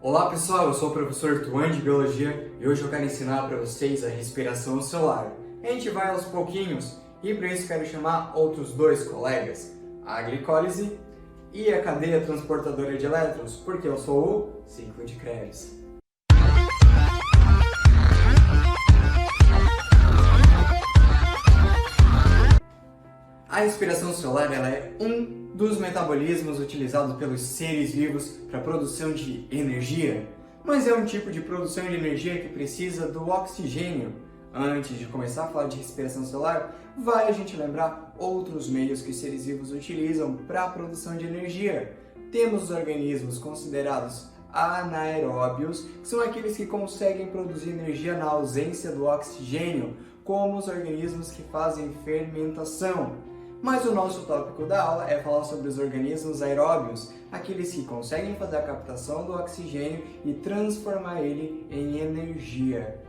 Olá pessoal, eu sou o professor Tuan de Biologia e hoje eu quero ensinar para vocês a respiração celular. A gente vai aos pouquinhos e para isso quero chamar outros dois colegas, a glicólise e a cadeia transportadora de elétrons, porque eu sou o ciclo de Krebs. A respiração celular ela é um dos metabolismos utilizados pelos seres vivos para a produção de energia, mas é um tipo de produção de energia que precisa do oxigênio. Antes de começar a falar de respiração celular, vale a gente lembrar outros meios que os seres vivos utilizam para a produção de energia. Temos os organismos considerados anaeróbios, que são aqueles que conseguem produzir energia na ausência do oxigênio, como os organismos que fazem fermentação. Mas o nosso tópico da aula é falar sobre os organismos aeróbios, aqueles que conseguem fazer a captação do oxigênio e transformar ele em energia.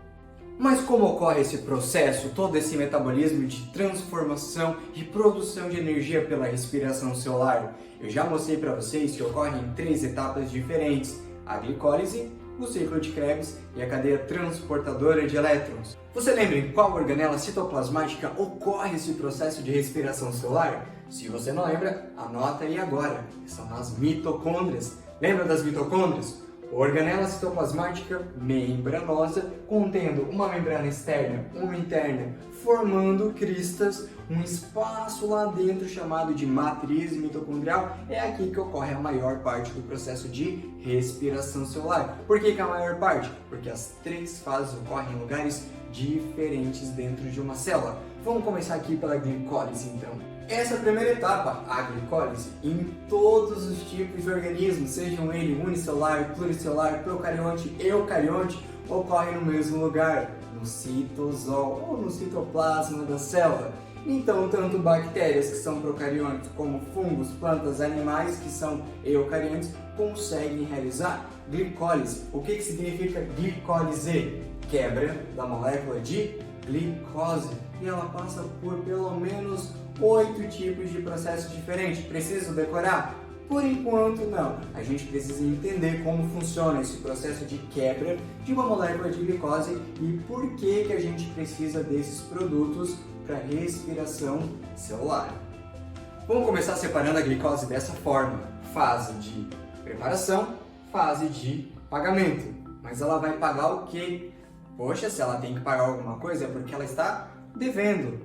Mas como ocorre esse processo, todo esse metabolismo de transformação e produção de energia pela respiração celular? Eu já mostrei para vocês que ocorre em 3 etapas diferentes: a glicólise, o ciclo de Krebs e a cadeia transportadora de elétrons. Você lembra em qual organela citoplasmática ocorre esse processo de respiração celular? Se você não lembra, anota aí agora. São as mitocôndrias. Lembra das mitocôndrias? Organela citoplasmática membranosa, contendo uma membrana externa, uma interna, formando cristas, um espaço lá dentro chamado de matriz mitocondrial. É aqui que ocorre a maior parte do processo de respiração celular. Por que a maior parte? Porque as 3 fases ocorrem em lugares diferentes dentro de uma célula. Vamos começar aqui pela glicólise então. Essa é a primeira etapa, a glicólise, em todos os tipos de organismos, sejam eles unicelular, pluricelular, procarionte, eucarionte, ocorre no mesmo lugar, no citosol ou no citoplasma da célula. Então, tanto bactérias que são procariontes, como fungos, plantas, animais que são eucariontes, conseguem realizar glicólise. O que significa glicólise? Quebra da molécula de glicose. E ela passa por pelo menos 8 tipos de processos diferentes. Preciso decorar? Por enquanto não. A gente precisa entender como funciona esse processo de quebra de uma molécula de glicose e por que a gente precisa desses produtos para respiração celular. Vamos começar separando a glicose dessa forma: fase de preparação, fase de pagamento. Mas ela vai pagar o quê? Poxa, se ela tem que pagar alguma coisa é porque ela está devendo.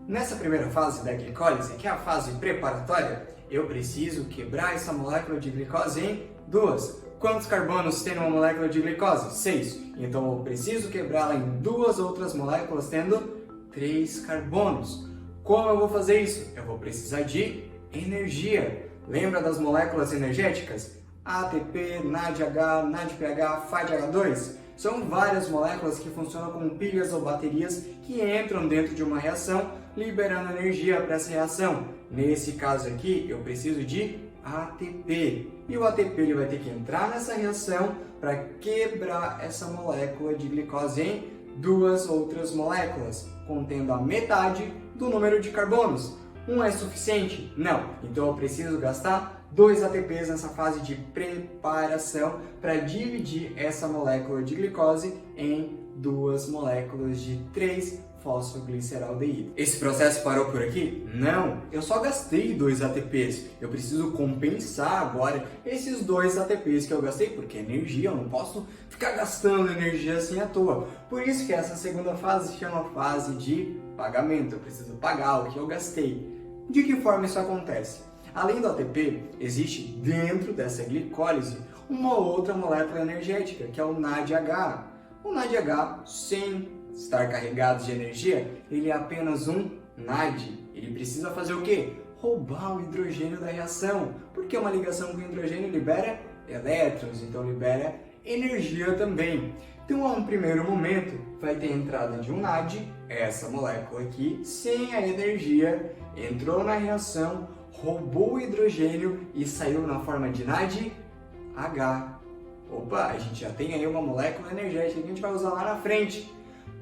Nessa primeira fase da glicólise, que é a fase preparatória, eu preciso quebrar essa molécula de glicose em 2. Quantos carbonos tem uma molécula de glicose? 6. Então eu preciso quebrá-la em 2 outras moléculas tendo 3 carbonos. Como eu vou fazer isso? Eu vou precisar de energia. Lembra das moléculas energéticas? ATP, NADH, NADPH, FADH2? São várias moléculas que funcionam como pilhas ou baterias que entram dentro de uma reação, liberando energia para essa reação. Nesse caso aqui, eu preciso de ATP. E o ATP ele vai ter que entrar nessa reação para quebrar essa molécula de glicose em 2 outras moléculas, contendo a metade do número de carbonos. Um é suficiente? Não. Então eu preciso gastar 2 ATPs nessa fase de preparação para dividir essa molécula de glicose em 2 moléculas de 3-fosfogliceraldeído. Esse processo parou por aqui? Não, eu só gastei 2 ATPs. Eu preciso compensar agora esses 2 ATPs que eu gastei, porque é energia, eu não posso ficar gastando energia assim à toa. Por isso que essa segunda fase se chama fase de pagamento. Eu preciso pagar o que eu gastei. De que forma isso acontece? Além do ATP, existe dentro dessa glicólise uma outra molécula energética, que é o NADH. O NADH, sem estar carregado de energia, ele é apenas um NAD. Ele precisa fazer o quê? Roubar o hidrogênio da reação, porque uma ligação com o hidrogênio libera elétrons, então libera energia também. Então, a um primeiro momento, vai ter entrada de um NAD, essa molécula aqui, sem a energia, entrou na reação, roubou o hidrogênio e saiu na forma de NADH. Opa, a gente já tem aí uma molécula energética que a gente vai usar lá na frente.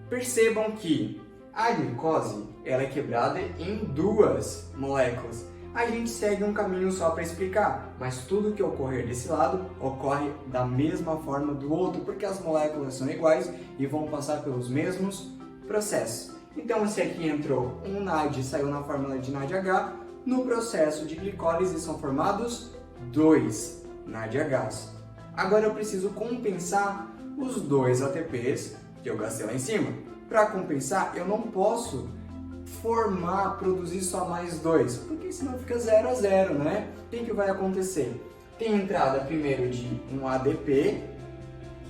Percebam que a glicose ela é quebrada em 2 moléculas, A gente segue um caminho só para explicar, mas tudo que ocorrer desse lado ocorre da mesma forma do outro, porque as moléculas são iguais e vão passar pelos mesmos processos. Então, se aqui entrou um NAD e saiu na fórmula de NADH, no processo de glicólise são formados 2 NADHs. Agora eu preciso compensar os 2 ATPs que eu gastei lá em cima. Para compensar, eu não posso produzir só mais 2, porque senão fica 0 a 0, né? O que vai acontecer? Tem entrada primeiro de um ADP,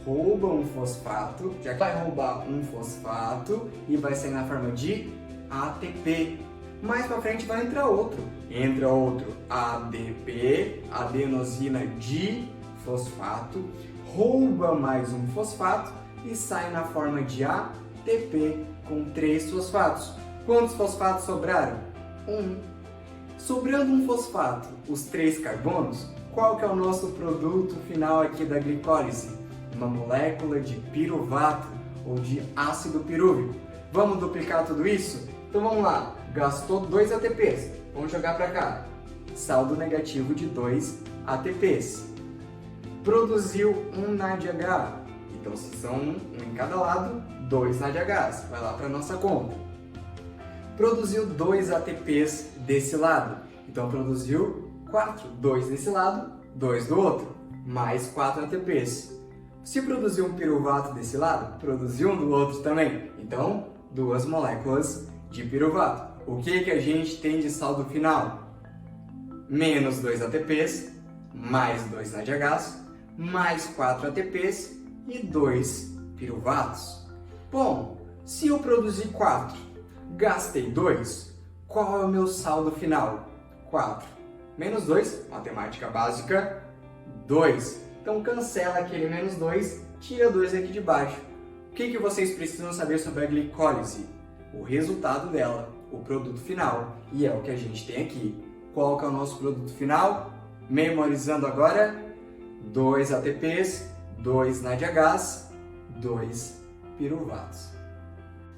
rouba um fosfato, já que vai roubar um fosfato e vai sair na forma de ATP. Mais para frente vai entrar outro. Entra outro ADP, adenosina difosfato, rouba mais um fosfato e sai na forma de ATP com 3 fosfatos. Quantos fosfatos sobraram? 1. Sobrando um fosfato, os 3 carbonos, qual que é o nosso produto final aqui da glicólise? Uma molécula de piruvato ou de ácido pirúvico. Vamos duplicar tudo isso? Então vamos lá, gastou 2 ATPs, vamos jogar para cá. Saldo negativo de 2 ATPs. Produziu um NADH, então se são um em cada lado, 2 NADHs, vai lá para nossa conta. Produziu 2 ATPs desse lado, então produziu 4, 2 desse lado, 2 do outro, mais 4 ATPs. Se produziu um piruvato desse lado, produziu um do outro também, então 2 moléculas de piruvato. O que a gente tem de saldo final? Menos 2 ATPs, mais 2 NADHs, mais 4 ATPs e 2 piruvatos. Bom, se eu produzir 4, gastei 2, qual é o meu saldo final? 4. Menos 2, matemática básica, 2. Então cancela aquele menos 2, tira 2 aqui de baixo. O que vocês precisam saber sobre a glicólise? O resultado dela, o produto final, e é o que a gente tem aqui. Qual que é o nosso produto final? Memorizando agora, 2 ATPs, 2 NADHs, 2 piruvatos.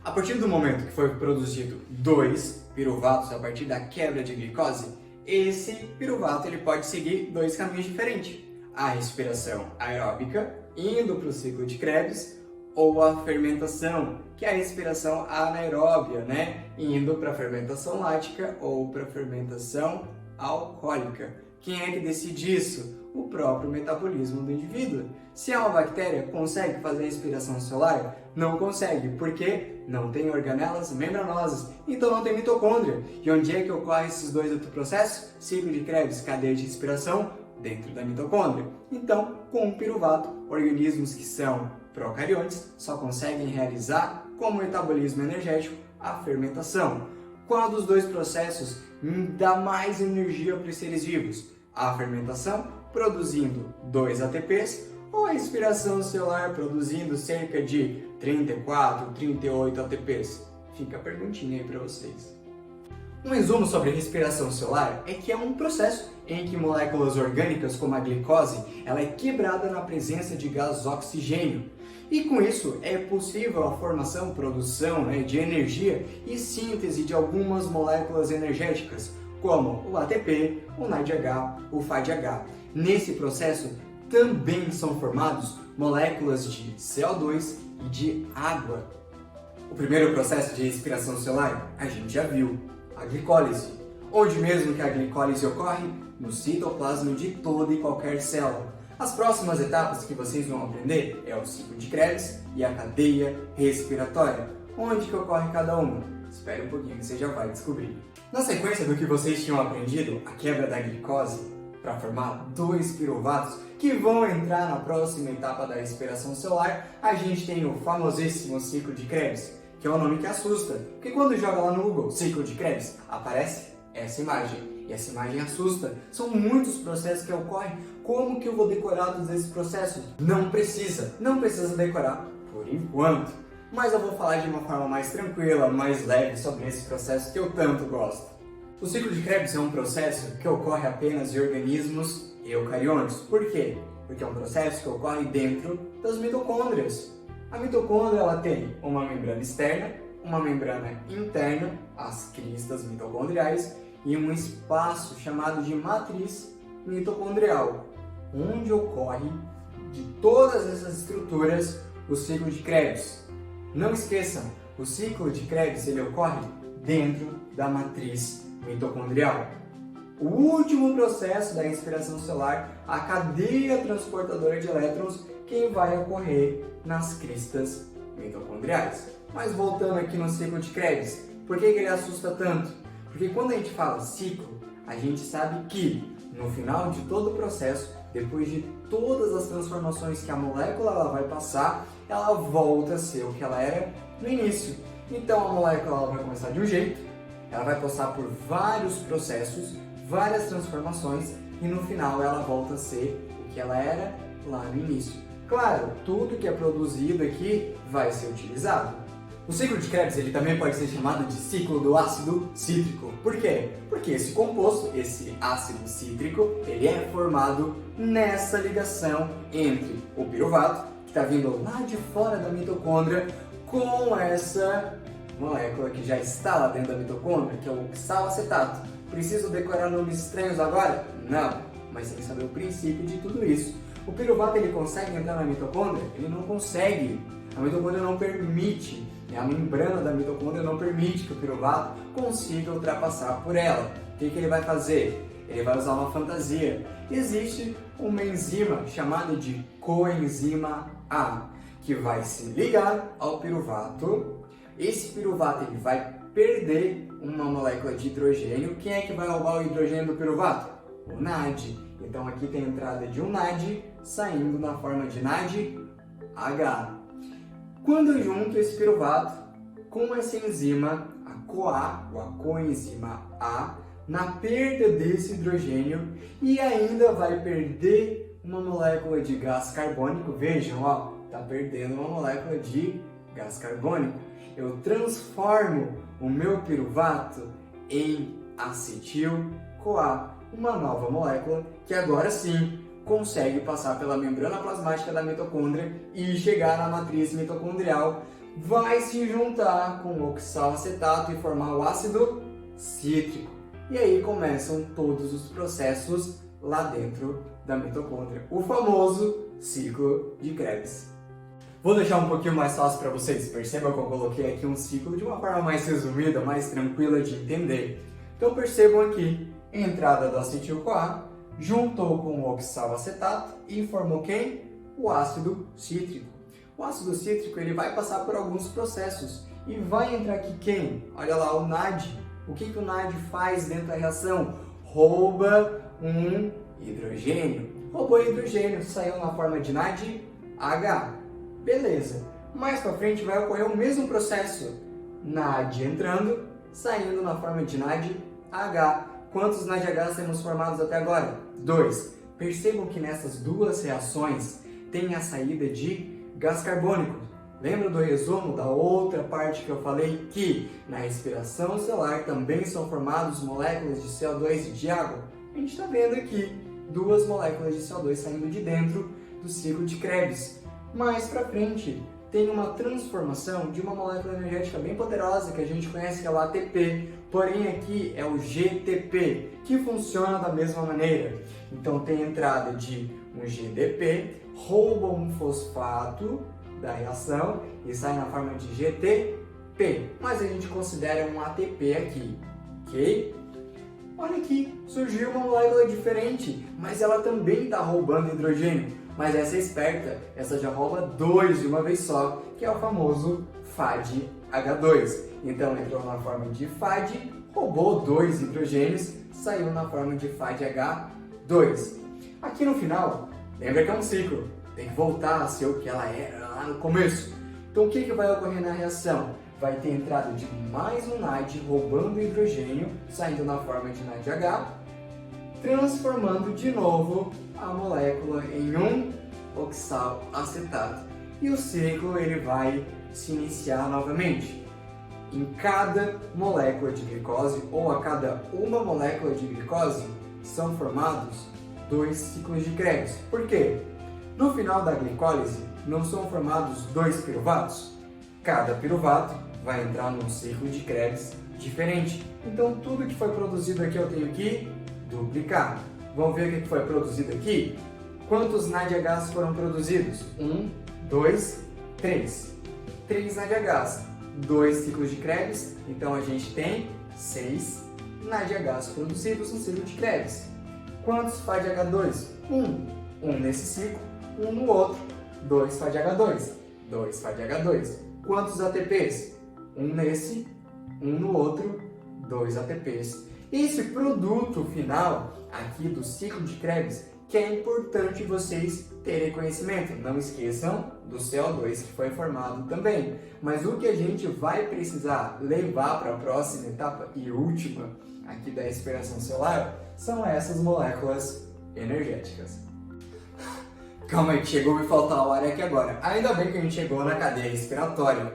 A partir do momento que foi produzido 2 piruvatos a partir da quebra de glicose, esse piruvato ele pode seguir 2 caminhos diferentes. A respiração aeróbica, indo para o ciclo de Krebs, ou a fermentação, que é a respiração anaeróbia, né? Indo para a fermentação lática ou para a fermentação alcoólica. Quem é que decide isso? O próprio metabolismo do indivíduo. Se é uma bactéria, consegue fazer respiração celular? Não consegue, porque não tem organelas membranosas, então não tem mitocôndria. E onde é que ocorrem esses 2 outros processos? Ciclo de Krebs, cadeia de respiração, dentro da mitocôndria. Então, com o piruvato, organismos que são procariontes só conseguem realizar como metabolismo energético a fermentação. Qual dos 2 processos dá mais energia para os seres vivos? A fermentação, produzindo 2 ATPs, ou a respiração celular, produzindo cerca de 34, 38 ATPs? Fica a perguntinha aí para vocês. Um resumo sobre a respiração celular é que é um processo em que moléculas orgânicas como a glicose ela é quebrada na presença de gás oxigênio. E com isso é possível a formação, produção de energia e síntese de algumas moléculas energéticas, como o ATP, o NADH, o FADH. Nesse processo também são formados moléculas de CO2 e de água. O primeiro processo de respiração celular a gente já viu, a glicólise. Onde mesmo que a glicólise ocorre? No citoplasma de toda e qualquer célula. As próximas etapas que vocês vão aprender é o ciclo de Krebs e a cadeia respiratória. Onde que ocorre cada uma? Espere um pouquinho que você já vai descobrir. Na sequência do que vocês tinham aprendido, a quebra da glicose para formar 2 piruvatos que vão entrar na próxima etapa da respiração celular, a gente tem o famosíssimo ciclo de Krebs, que é um nome que assusta, porque quando joga lá no Google ciclo de Krebs, aparece essa imagem. E essa imagem assusta. São muitos processos que ocorrem. Como que eu vou decorar todos esses processos? Não precisa decorar por enquanto. Mas eu vou falar de uma forma mais tranquila, mais leve sobre esse processo que eu tanto gosto. O ciclo de Krebs é um processo que ocorre apenas em organismos eucariontes. Por quê? Porque é um processo que ocorre dentro das mitocôndrias. A mitocôndria ela tem uma membrana externa, uma membrana interna, as cristas mitocondriais, em um espaço chamado de matriz mitocondrial, onde ocorre de todas essas estruturas o ciclo de Krebs. Não esqueçam, o ciclo de Krebs ele ocorre dentro da matriz mitocondrial. O último processo da respiração celular, a cadeia transportadora de elétrons, quem vai ocorrer nas cristas mitocondriais. Mas voltando aqui no ciclo de Krebs, por que ele assusta tanto? Porque quando a gente fala ciclo, a gente sabe que no final de todo o processo, depois de todas as transformações que a molécula ela vai passar, ela volta a ser o que ela era no início. Então a molécula ela vai começar de um jeito, ela vai passar por vários processos, várias transformações e no final ela volta a ser o que ela era lá no início. Claro, tudo que é produzido aqui vai ser utilizado. O ciclo de Krebs ele também pode ser chamado de ciclo do ácido cítrico. Por quê? Porque esse composto, esse ácido cítrico, ele é formado nessa ligação entre o piruvato, que está vindo lá de fora da mitocôndria, com essa molécula que já está lá dentro da mitocôndria, que é o oxalacetato. Preciso decorar nomes estranhos agora? Não, mas tem que saber o princípio de tudo isso. O piruvato ele consegue entrar na mitocôndria? Ele não consegue. A mitocôndria não permite, a membrana da mitocôndria não permite que o piruvato consiga ultrapassar por ela. O que ele vai fazer? Ele vai usar uma fantasia. Existe uma enzima chamada de coenzima A, que vai se ligar ao piruvato. Esse piruvato ele vai perder uma molécula de hidrogênio. Quem é que vai roubar o hidrogênio do piruvato? O NAD. Então aqui tem a entrada de um NAD saindo na forma de NADH. Quando eu junto esse piruvato com essa enzima, a CoA, ou a coenzima A, na perda desse hidrogênio e ainda vai perder uma molécula de gás carbônico, vejam, ó, tá perdendo uma molécula de gás carbônico. Eu transformo o meu piruvato em acetil-CoA, uma nova molécula que agora sim consegue passar pela membrana plasmática da mitocôndria e chegar na matriz mitocondrial, vai se juntar com o oxalacetato e formar o ácido cítrico. E aí começam todos os processos lá dentro da mitocôndria, o famoso ciclo de Krebs. Vou deixar um pouquinho mais fácil para vocês, percebam que eu coloquei aqui um ciclo de uma forma mais resumida, mais tranquila de entender. Então percebam aqui, entrada do acetil-CoA, juntou com o oxalacetato e formou quem? O ácido cítrico. O ácido cítrico ele vai passar por alguns processos e vai entrar aqui quem? Olha lá, o NAD. O que o NAD faz dentro da reação? Rouba um hidrogênio. Roubou hidrogênio, saiu na forma de NADH. Beleza. Mais para frente vai ocorrer o mesmo processo. NAD entrando, saindo na forma de NADH. Quantos NADH temos formados até agora? 2. Percebam que nessas duas reações tem a saída de gás carbônico. Lembra do resumo da outra parte que eu falei que na respiração celular também são formadas moléculas de CO2 e de água? A gente está vendo aqui duas moléculas de CO2 saindo de dentro do ciclo de Krebs. Mais para frente tem uma transformação de uma molécula energética bem poderosa que a gente conhece que é o ATP, porém aqui é o GTP, que funciona da mesma maneira. Então tem entrada de um GDP, rouba um fosfato da reação e sai na forma de GTP, mas a gente considera um ATP aqui, ok? Olha aqui, surgiu uma molécula diferente, mas ela também está roubando hidrogênio. Mas essa é esperta, essa já rouba 2 de uma vez só, que é o famoso FADH2. Então entrou na forma de FAD, roubou 2 hidrogênios, saiu na forma de FADH2. Aqui no final, lembra que é um ciclo, tem que voltar a ser o que ela era lá no começo. Então o que vai ocorrer na reação? Vai ter entrada de mais um NAD roubando hidrogênio, saindo na forma de NADH, transformando de novo a molécula em um oxalacetato. E o ciclo ele vai se iniciar novamente. Em cada molécula de glicose ou a cada uma molécula de glicose são formados 2 ciclos de Krebs. Por quê? No final da glicólise não são formados 2 piruvatos? Cada piruvato vai entrar num ciclo de Krebs diferente. Então tudo que foi produzido aqui eu tenho que duplicar. Vamos ver o que foi produzido aqui? Quantos NADHs foram produzidos? 1, 2, 3. 3 NADHs, 2 ciclos de Krebs, então a gente tem 6 NADHs produzidos no ciclo de Krebs. Quantos FADH2? 1 nesse ciclo, 1 no outro, 2 FADH2, 2 FADH2. Quantos ATPs? 1 nesse, 1 no outro, 2 ATPs. Esse produto final aqui do ciclo de Krebs que é importante vocês terem conhecimento. Não esqueçam do CO2 que foi formado também. Mas o que a gente vai precisar levar para a próxima etapa e última aqui da respiração celular são essas moléculas energéticas. Calma aí, que chegou a me faltar o ar aqui agora. Ainda bem que a gente chegou na cadeia respiratória.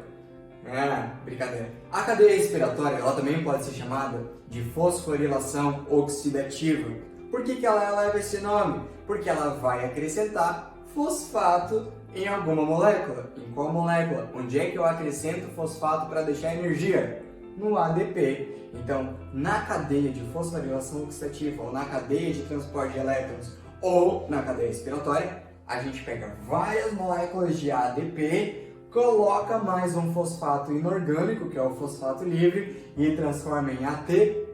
Brincadeira. A cadeia respiratória ela também pode ser chamada de fosforilação oxidativa. Por que ela leva esse nome? Porque ela vai acrescentar fosfato em alguma molécula. Em qual molécula? Onde é que eu acrescento fosfato para deixar energia? No ADP. Então, na cadeia de fosforilação oxidativa, ou na cadeia de transporte de elétrons, ou na cadeia respiratória, a gente pega várias moléculas de ADP, coloca mais um fosfato inorgânico, que é o fosfato livre, e transforma em ATP.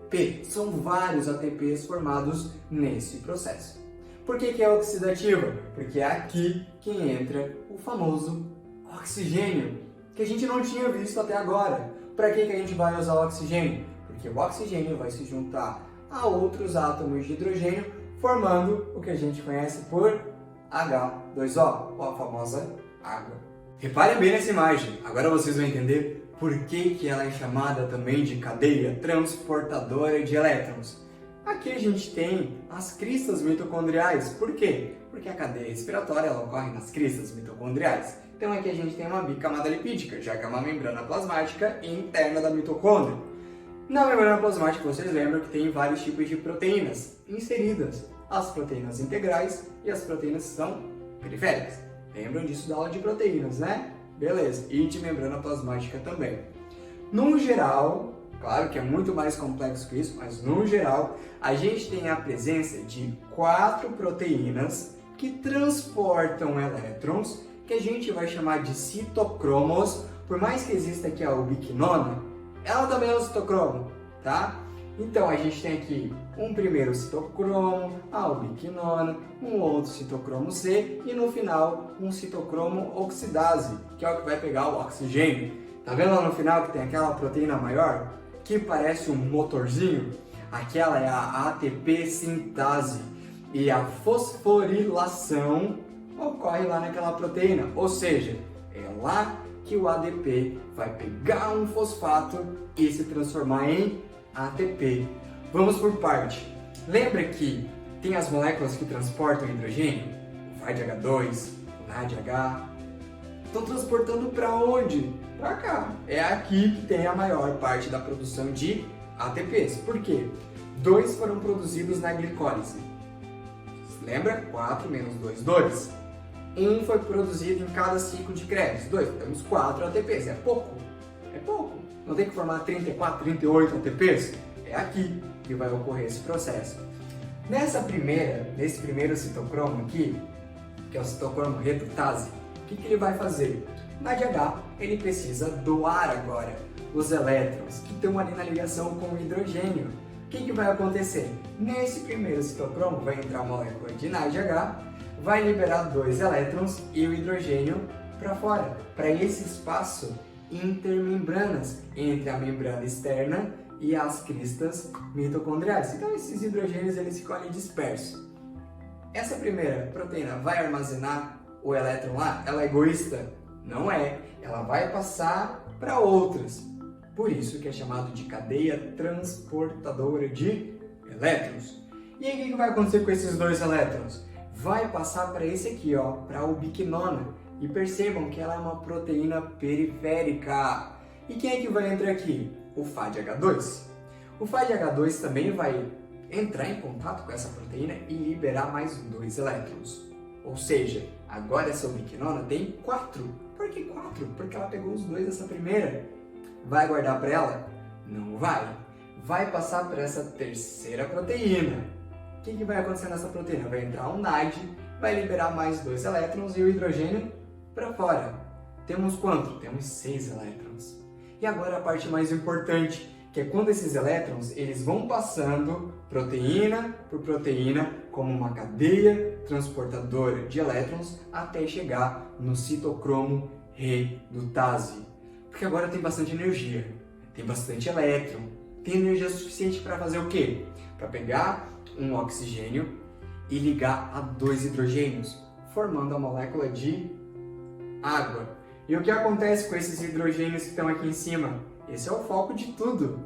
São vários ATPs formados nesse processo. Por que é oxidativa? Porque é aqui que entra o famoso oxigênio, que a gente não tinha visto até agora. Para que a gente vai usar o oxigênio? Porque o oxigênio vai se juntar a outros átomos de hidrogênio, formando o que a gente conhece por H2O, ou a famosa água. Reparem bem nessa imagem, agora vocês vão entender por que ela é chamada também de cadeia transportadora de elétrons. Aqui a gente tem as cristas mitocondriais. Por quê? Porque a cadeia respiratória ela ocorre nas cristas mitocondriais. Então aqui a gente tem uma bicamada lipídica, já que é uma membrana plasmática interna da mitocôndria. Na membrana plasmática vocês lembram que tem vários tipos de proteínas inseridas. As proteínas integrais e as proteínas que são periféricas. Lembram disso da aula de proteínas, né? Beleza, e de membrana plasmática também. No geral, claro que é muito mais complexo que isso, mas no geral, a gente tem a presença de 4 proteínas que transportam elétrons, que a gente vai chamar de citocromos. Por mais que exista aqui a ubiquinona, ela também é um citocromo, tá? Então a gente tem aqui um primeiro citocromo, a ubiquinona, um outro citocromo C e no final um citocromo oxidase, que é o que vai pegar o oxigênio. Tá vendo lá no final que tem aquela proteína maior que parece um motorzinho? Aquela é a ATP sintase e a fosforilação ocorre lá naquela proteína, ou seja, é lá que o ADP vai pegar um fosfato e se transformar em ATP. Vamos por parte. Lembra que tem as moléculas que transportam hidrogênio? O FADH2, o NADH. Estão transportando para onde? Para cá. É aqui que tem a maior parte da produção de ATPs. Por quê? 2 foram produzidos na glicólise. Lembra? 4 menos 2, 2. 1 foi produzido em cada ciclo de Krebs. 2. Temos 4 ATPs. É pouco? É pouco. Não tem que formar 34, 38 ATPs? É aqui que vai ocorrer esse processo. Nesse primeiro citocromo aqui, que é o citocromo redutase, o que ele vai fazer? O NADH, ele precisa doar agora os elétrons que estão ali na ligação com o hidrogênio. O que vai acontecer? Nesse primeiro citocromo vai entrar a molécula de NADH, vai liberar 2 elétrons e o hidrogênio para fora, para esse espaço intermembranas entre a membrana externa e as cristas mitocondriais. Então esses hidrogênios eles ficam ali dispersos. Essa primeira proteína vai armazenar o elétron lá? Ela é egoísta? Não é. Ela vai passar para outras. Por isso que é chamado de cadeia transportadora de elétrons. E aí o que vai acontecer com esses 2 elétrons? Vai passar para esse aqui, ó, para a ubiquinona. E percebam que ela é uma proteína periférica. E quem é que vai entrar aqui? O FADH2. O FADH2 também vai entrar em contato com essa proteína e liberar mais 2 elétrons. Ou seja, agora essa ubiquinona tem 4. Por que 4? Porque ela pegou os 2 dessa primeira. Vai guardar para ela? Não vai. Vai passar por essa terceira proteína. O que vai acontecer nessa proteína? Vai entrar um NAD, vai liberar mais 2 elétrons e o hidrogênio para fora. Temos quanto? Temos 6 elétrons. E agora a parte mais importante, que é quando esses elétrons eles vão passando proteína por proteína como uma cadeia transportadora de elétrons até chegar no citocromo redutase. Porque agora tem bastante energia, tem bastante elétron, tem energia suficiente para fazer o quê? Para pegar um oxigênio e ligar a 2 hidrogênios, formando a molécula de água. E o que acontece com esses hidrogênios que estão aqui em cima? Esse é o foco de tudo.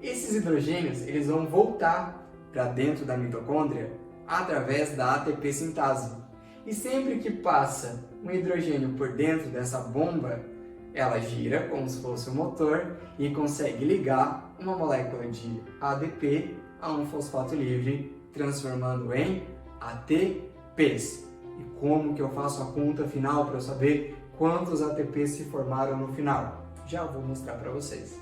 Esses hidrogênios eles vão voltar para dentro da mitocôndria através da ATP sintase. E sempre que passa um hidrogênio por dentro dessa bomba, ela gira como se fosse um motor e consegue ligar uma molécula de ADP a um fosfato livre, transformando em ATPs. E como que eu faço a conta final para eu saber quantos ATPs se formaram no final? Já vou mostrar para vocês.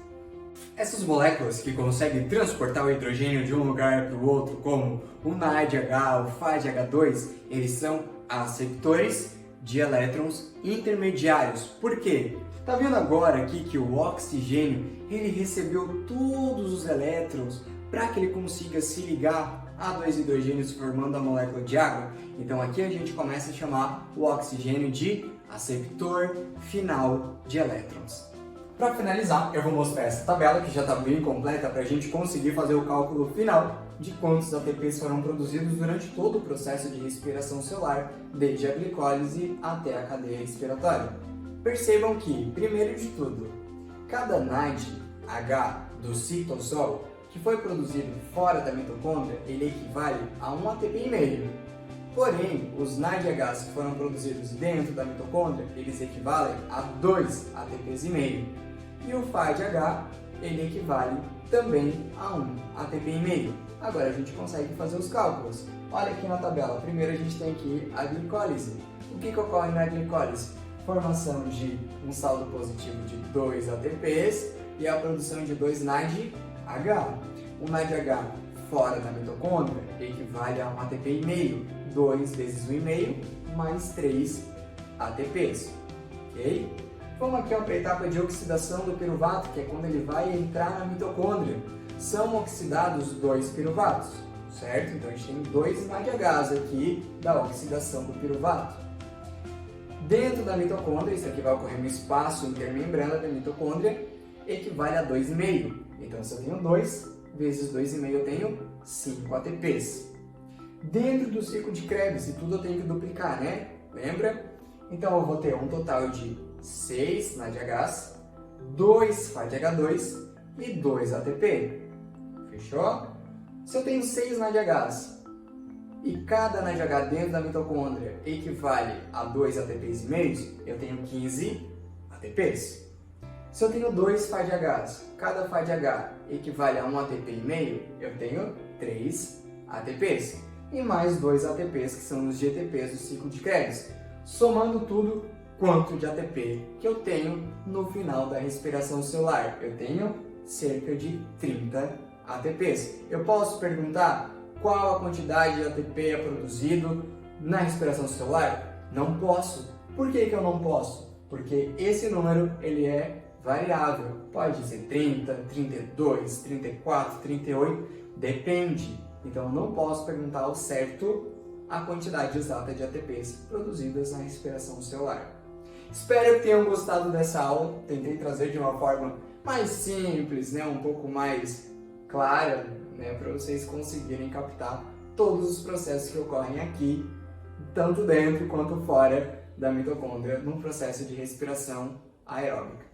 Essas moléculas que conseguem transportar o hidrogênio de um lugar para o outro, como o NADH, o FADH2, eles são aceptores de elétrons intermediários. Por quê? Tá vendo agora aqui que o oxigênio ele recebeu todos os elétrons para que ele consiga se ligar a 2 hidrogênios formando a molécula de água? Então aqui a gente começa a chamar o oxigênio de aceptor final de elétrons. Para finalizar, eu vou mostrar essa tabela que já está bem completa para a gente conseguir fazer o cálculo final de quantos ATPs foram produzidos durante todo o processo de respiração celular, desde a glicólise até a cadeia respiratória. Percebam que, primeiro de tudo, cada NADH do citosol que foi produzido fora da mitocôndria, ele equivale a 1 ATP e meio. Porém, os NADHs que foram produzidos dentro da mitocôndria, eles equivalem a 2 ATPs e meio. E o FADH, ele equivale também a 1 ATP e meio. Agora a gente consegue fazer os cálculos. Olha aqui na tabela. Primeiro a gente tem aqui a glicólise. O que ocorre na glicólise? Formação de um saldo positivo de 2 ATPs e a produção de 2 NADH. O NADH fora da mitocôndria equivale a 1 ATP e meio. 2 vezes 1,5 mais 3 ATPs. Ok? Vamos aqui para a etapa de oxidação do piruvato, que é quando ele vai entrar na mitocôndria. São oxidados 2 piruvatos, certo? Então a gente tem 2 NADHs aqui da oxidação do piruvato. Dentro da mitocôndria, isso aqui vai ocorrer no espaço intermembrana da mitocôndria, equivale a 2,5. Então se eu tenho 2 vezes 2,5 eu tenho 5 ATPs. Dentro do ciclo de Krebs, tudo eu tenho que duplicar, né? Lembra? Então eu vou ter um total de 6 NADHs, 2 FADH2 e 2 ATP. Fechou? Se eu tenho 6 NADHs e cada NADH dentro da mitocôndria equivale a 2 ATPs e meios, eu tenho 15 ATPs. Se eu tenho 2 FADHs, cada FADH equivale a 1 ATP e meio, eu tenho 3 ATPs. E mais 2 ATPs, que são os GTPs do ciclo de Krebs. Somando tudo, quanto de ATP que eu tenho no final da respiração celular? Eu tenho cerca de 30 ATPs. Eu posso perguntar qual a quantidade de ATP é produzido na respiração celular? Não posso. Por que eu não posso? Porque esse número ele é variável. Pode ser 30, 32, 34, 38, depende. Então eu não posso perguntar ao certo a quantidade exata de ATPs produzidas na respiração celular. Espero que tenham gostado dessa aula. Tentei trazer de uma forma mais simples, né, um pouco mais clara, né, para vocês conseguirem captar todos os processos que ocorrem aqui, tanto dentro quanto fora da mitocôndria, num processo de respiração aeróbica.